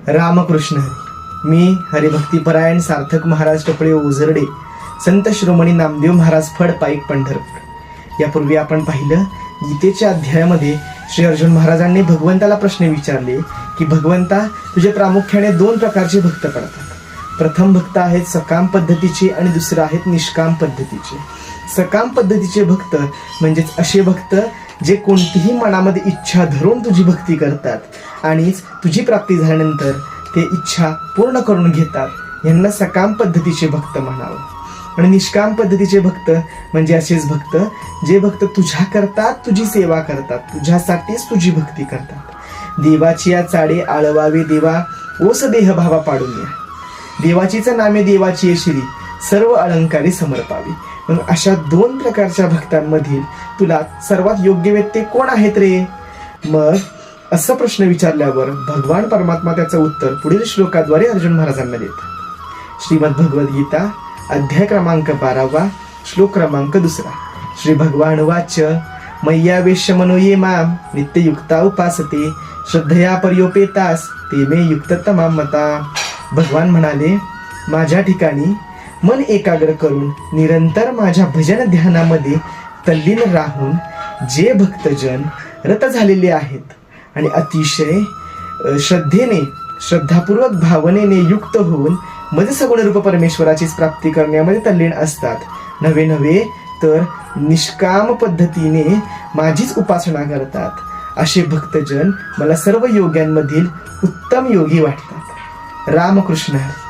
रामकृष्ण हरी. मी हरिभक्तीपरायण सार्थक महाराज टपळे ओझरडे, संत शिरोमणी नामदेव महाराज फड पाईक पंढरपूर. यापूर्वी आपण पाहिलं, गीतेच्या अध्यायामध्ये श्री अर्जुन महाराजांनी भगवंताला प्रश्न विचारले की भगवंता, तुझे प्रामुख्याने 2 प्रकारचे भक्त पडतात. प्रथम भक्त आहेत सकाम पद्धतीचे आणि दुसरे आहेत निष्काम पद्धतीचे. सकाम पद्धतीचे भक्त म्हणजेच असे भक्त जे कोणतीही मनामध्ये इच्छा धरून तुझी भक्ती करतात आणि तुझी प्राप्ती झाल्यानंतर ते इच्छा पूर्ण करून घेतात, यांना सकाम पद्धतीचे भक्त म्हणावं. आणि निष्काम पद्धतीचे भक्त म्हणजे असेच भक्त जे भक्त तुझ्या करतात, तुझी सेवा करतात, तुझ्यासाठीच तुझी भक्ती करतात. देवाची या चाडे आळवावे देवा, ओस देह भावा पाडून या. देवाचीच नामे देवाची श्री, सर्व अलंकारी समर्पावी. मग अशा 2 प्रकारच्या भक्तांमधील तुला सर्वात योग्य व्यक्ती कोण आहेत रे? मग असं प्रश्न विचारल्यावर भगवान परमात्मा त्याचं उत्तर पुढील श्लोकाद्वारे अर्जुन महाराजांना देतात. श्रीमद भगवद्गीता अध्याय क्रमांक 12, श्लोक क्रमांक 2. श्री भगवान वाच, मय्यावेश्य मनो ये माम नित्ययुक्ता उपासते, श्रद्धया पर्योपेतास ते मे युक्ततमां मता. भगवान म्हणाले, माझ्या ठिकाणी मन एकाग्र करून निरंतर माझ्या भजन ध्यानामध्ये तल्लीन राहून जे भक्तजन रत झालेले आहेत आणि अतिशय श्रद्धेने, श्रद्धापूर्वक भावनेने युक्त होऊन मज सगुण रूप परमेश्वराचीच प्राप्ती करण्यामध्ये तल्लीन असतात, नव्हे तर निष्काम पद्धतीने माझीच उपासना करतात, असे भक्तजन मला सर्व योग्यांमधील उत्तम योगी वाटतात. रामकृष्ण हरी.